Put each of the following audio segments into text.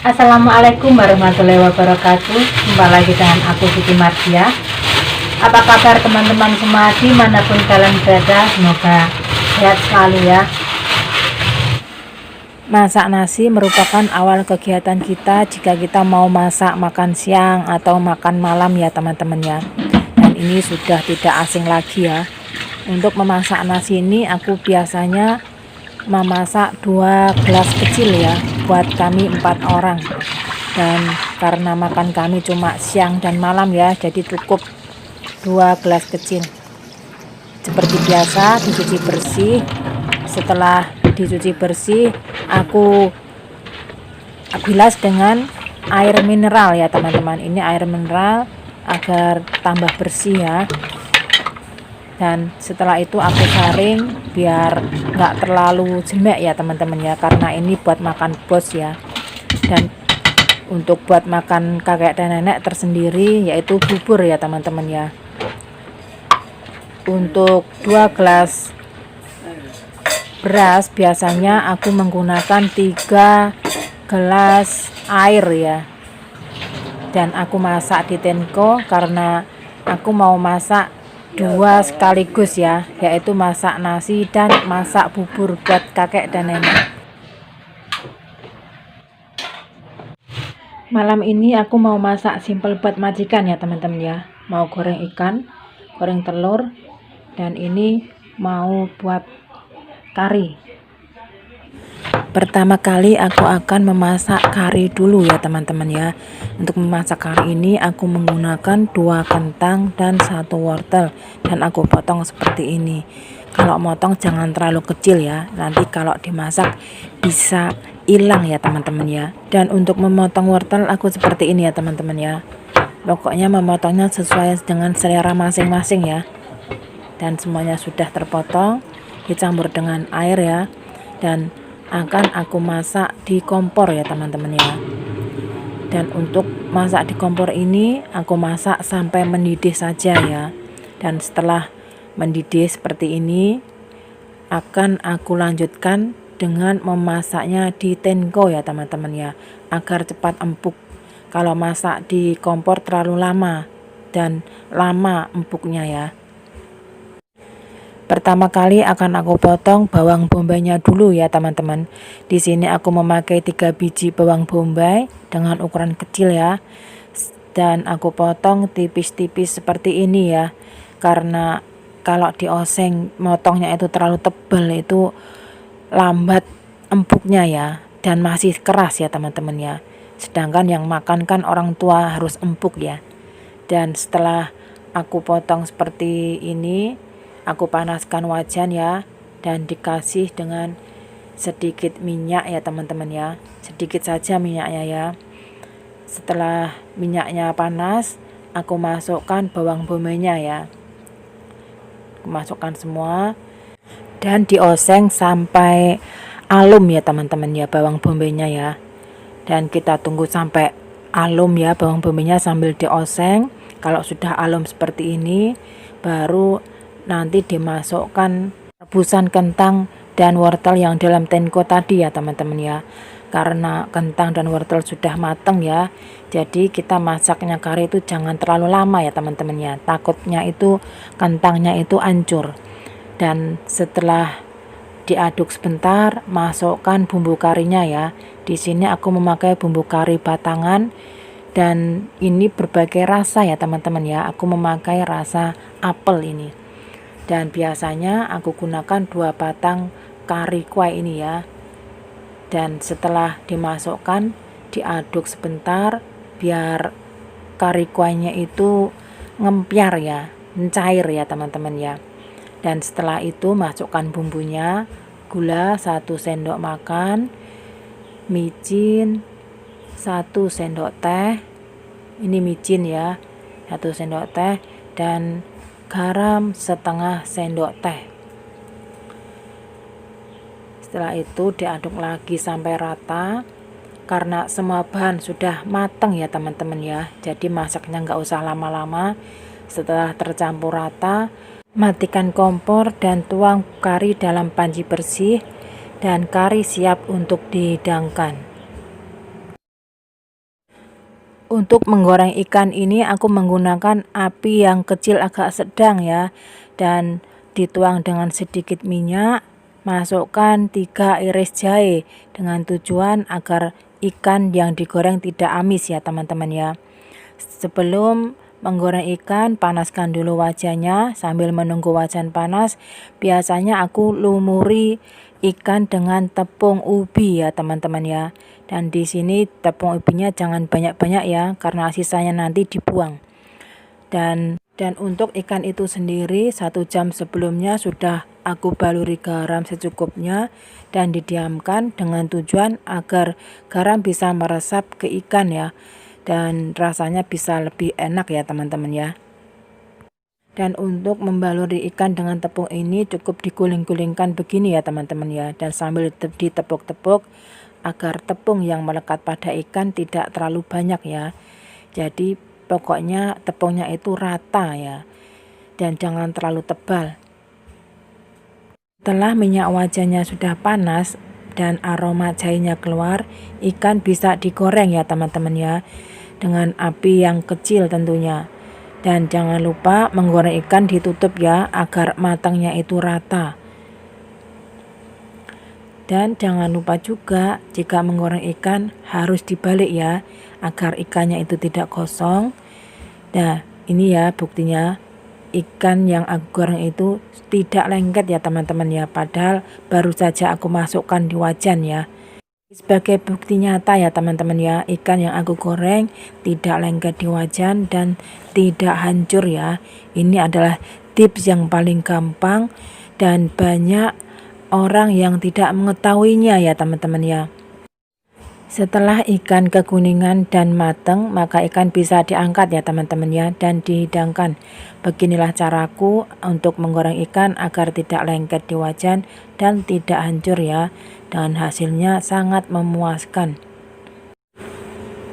Assalamualaikum warahmatullahi wabarakatuh. Jumpa lagi dengan aku Siti Mardia. Apa kabar teman-teman semua dimanapun kalian berada? Semoga sehat selalu ya. Masak nasi merupakan awal kegiatan kita jika kita mau masak makan siang atau makan malam ya teman-teman ya. Dan ini sudah tidak asing lagi ya. Untuk memasak nasi ini aku biasanya memasak 2 gelas kecil ya, buat kami 4 orang. Dan karena makan kami cuma siang dan malam ya, jadi cukup 2 gelas kecil. Seperti biasa dicuci bersih. Setelah dicuci bersih, aku bilas dengan air mineral ya teman-teman. Ini air mineral agar tambah bersih ya. Dan setelah itu aku saring biar nggak terlalu jemek ya teman-teman ya, karena ini buat makan bos ya. Dan untuk buat makan kakek dan nenek tersendiri yaitu bubur ya teman-teman ya. Untuk 2 gelas beras biasanya aku menggunakan 3 gelas air ya. Dan aku masak di tengko karena aku mau masak 2 sekaligus ya, yaitu masak nasi dan masak bubur buat kakek dan nenek. Malam ini aku mau masak simple buat majikan ya teman-teman ya. Mau goreng ikan, goreng telur, dan ini mau buat kari. Pertama kali aku akan memasak kari dulu ya teman-teman ya. Untuk memasak kari ini aku menggunakan 2 kentang dan 1 wortel, dan aku potong seperti ini. Kalau motong jangan terlalu kecil ya, nanti kalau dimasak bisa hilang ya teman-teman ya. Dan untuk memotong wortel aku seperti ini ya teman-teman ya. Pokoknya memotongnya sesuai dengan selera masing-masing ya. Dan semuanya sudah terpotong, dicampur dengan air ya. Dan akan aku masak di kompor ya teman-teman ya. Dan untuk masak di kompor ini aku masak sampai mendidih saja ya. Dan setelah mendidih seperti ini akan aku lanjutkan dengan memasaknya di tengko ya teman-teman ya, agar cepat empuk. Kalau masak di kompor terlalu lama dan lama empuknya ya. Pertama kali akan aku potong bawang bombaynya dulu ya teman-teman. Di sini aku memakai 3 biji bawang bombay dengan ukuran kecil ya. Dan aku potong tipis-tipis seperti ini ya. Karena kalau dioseng motongnya itu terlalu tebal, itu lambat empuknya ya, dan masih keras ya teman-teman ya. Sedangkan yang makan kan orang tua harus empuk ya. Dan setelah aku potong seperti ini, aku panaskan wajan ya, dan dikasih dengan sedikit minyak ya teman-teman ya. Sedikit saja minyaknya ya. Setelah minyaknya panas, aku masukkan bawang bombaynya ya. Aku masukkan semua dan dioseng sampai alum ya teman-teman ya bawang bombaynya ya. Dan kita tunggu sampai alum ya bawang bombaynya sambil dioseng. Kalau sudah alum seperti ini, baru nanti dimasukkan rebusan kentang dan wortel yang dalam tengko tadi ya teman-teman ya. Karena kentang dan wortel sudah matang ya, jadi kita masaknya kari itu jangan terlalu lama ya teman-teman ya, takutnya itu kentangnya itu hancur. Dan setelah diaduk sebentar, masukkan bumbu karinya ya. Di sini aku memakai bumbu kari batangan, dan ini berbagai rasa ya teman-teman ya. Aku memakai rasa apel ini. Dan biasanya aku gunakan 2 batang kari kuah ini ya. Dan setelah dimasukkan, diaduk sebentar biar kari kuahnya itu ngempyar ya, mencair ya teman-teman ya. Dan setelah itu masukkan bumbunya, gula 1 sendok makan, micin 1 sendok teh, ini micin ya, 1 sendok teh, dan garam setengah sendok teh. Setelah itu diaduk lagi sampai rata. Karena semua bahan sudah matang ya teman-teman ya, jadi masaknya nggak usah lama-lama. Setelah tercampur rata, matikan kompor dan tuang kari dalam panci bersih, dan kari siap untuk dihidangkan. Untuk menggoreng ikan ini aku menggunakan api yang kecil agak sedang ya, dan dituang dengan sedikit minyak, masukkan 3 iris jahe dengan tujuan agar ikan yang digoreng tidak amis ya teman-teman ya. Sebelum menggoreng ikan, panaskan dulu wajannya. Sambil menunggu wajan panas, biasanya aku lumuri ikan dengan tepung ubi ya teman-teman ya. Dan di sini tepung ubinya jangan banyak-banyak ya, karena sisanya nanti dibuang. Dan untuk ikan itu sendiri 1 jam sebelumnya sudah aku baluri garam secukupnya dan didiamkan dengan tujuan agar garam bisa meresap ke ikan ya, dan rasanya bisa lebih enak ya teman-teman ya. Dan untuk membaluri ikan dengan tepung ini cukup diguling-gulingkan begini ya teman-teman ya, dan sambil ditepuk-tepuk agar tepung yang melekat pada ikan tidak terlalu banyak ya. Jadi pokoknya tepungnya itu rata ya, dan jangan terlalu tebal. Setelah minyak wajannya sudah panas dan aroma jahenya keluar, ikan bisa digoreng ya teman-teman ya, dengan api yang kecil tentunya. Dan jangan lupa menggoreng ikan ditutup ya, agar matangnya itu rata. Dan jangan lupa juga jika menggoreng ikan harus dibalik ya, agar ikannya itu tidak gosong. Nah ini ya buktinya, ikan yang aku goreng itu tidak lengket ya teman-teman ya, padahal baru saja aku masukkan di wajan ya. Sebagai bukti nyata ya teman-teman ya, ikan yang aku goreng tidak lengket di wajan dan tidak hancur ya. Ini adalah tips yang paling gampang dan banyak orang yang tidak mengetahuinya ya teman-teman ya. Setelah ikan kekuningan dan matang, maka ikan bisa diangkat ya teman-teman ya, dan dihidangkan. Beginilah caraku untuk menggoreng ikan agar tidak lengket di wajan dan tidak hancur ya, dan hasilnya sangat memuaskan.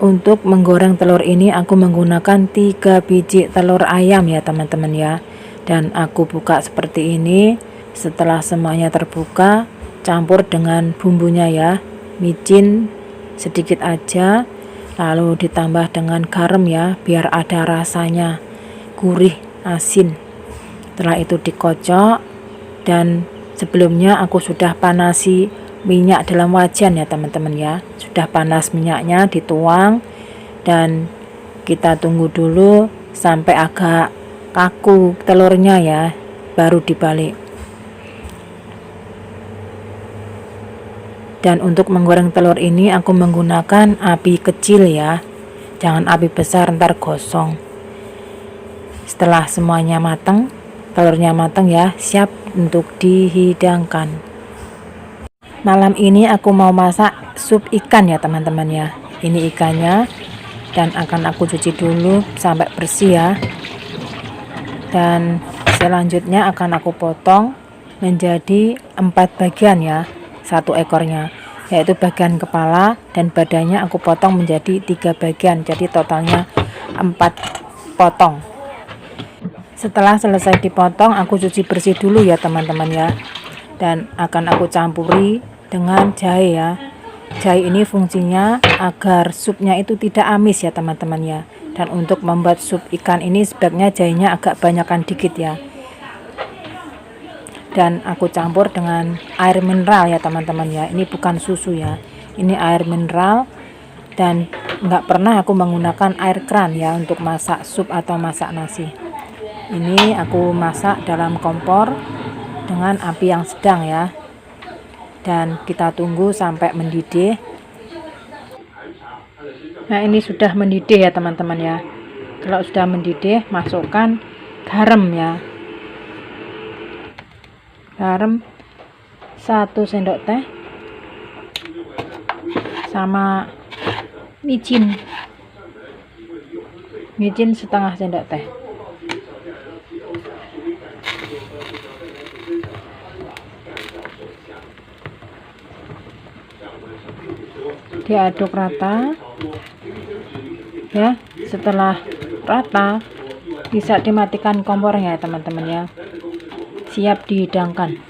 Untuk menggoreng telur ini aku menggunakan 3 biji telur ayam ya teman-teman ya, dan aku buka seperti ini. Setelah semuanya terbuka, campur dengan bumbunya ya, micin sedikit aja, lalu ditambah dengan garam ya, biar ada rasanya gurih asin. Setelah itu dikocok, dan sebelumnya aku sudah panasi minyak dalam wajan ya teman-teman ya. Sudah panas minyaknya, dituang, dan kita tunggu dulu sampai agak kaku telurnya ya, baru dibalik. Dan untuk menggoreng telur ini aku menggunakan api kecil ya, jangan api besar ntar gosong. Setelah semuanya matang, telurnya matang ya, siap untuk dihidangkan. Malam ini aku mau masak sup ikan ya teman-teman ya. Ini ikannya, dan akan aku cuci dulu sampai bersih ya. Dan selanjutnya akan aku potong menjadi 4 bagian ya, 1 ekornya, yaitu bagian kepala dan badannya aku potong menjadi 3 bagian, jadi totalnya 4 potong. Setelah selesai dipotong, aku cuci bersih dulu ya teman-teman ya, dan akan aku campuri dengan jahe ya. Jahe ini fungsinya agar supnya itu tidak amis ya teman-teman ya, dan untuk membuat sup ikan ini sebaiknya jahenya agak banyakan dikit ya. Dan aku campur dengan air mineral ya teman-teman ya, ini bukan susu ya, ini air mineral, dan nggak pernah aku menggunakan air keran ya untuk masak sup atau masak nasi. Ini aku masak dalam kompor dengan api yang sedang ya, dan kita tunggu sampai mendidih. Nah ini sudah mendidih ya teman-teman ya. Kalau sudah mendidih, masukkan garam ya, garam 1 sendok teh sama micin setengah sendok teh. Diaduk rata ya. Setelah rata bisa dimatikan kompornya ya teman-teman ya, siap dihidangkan.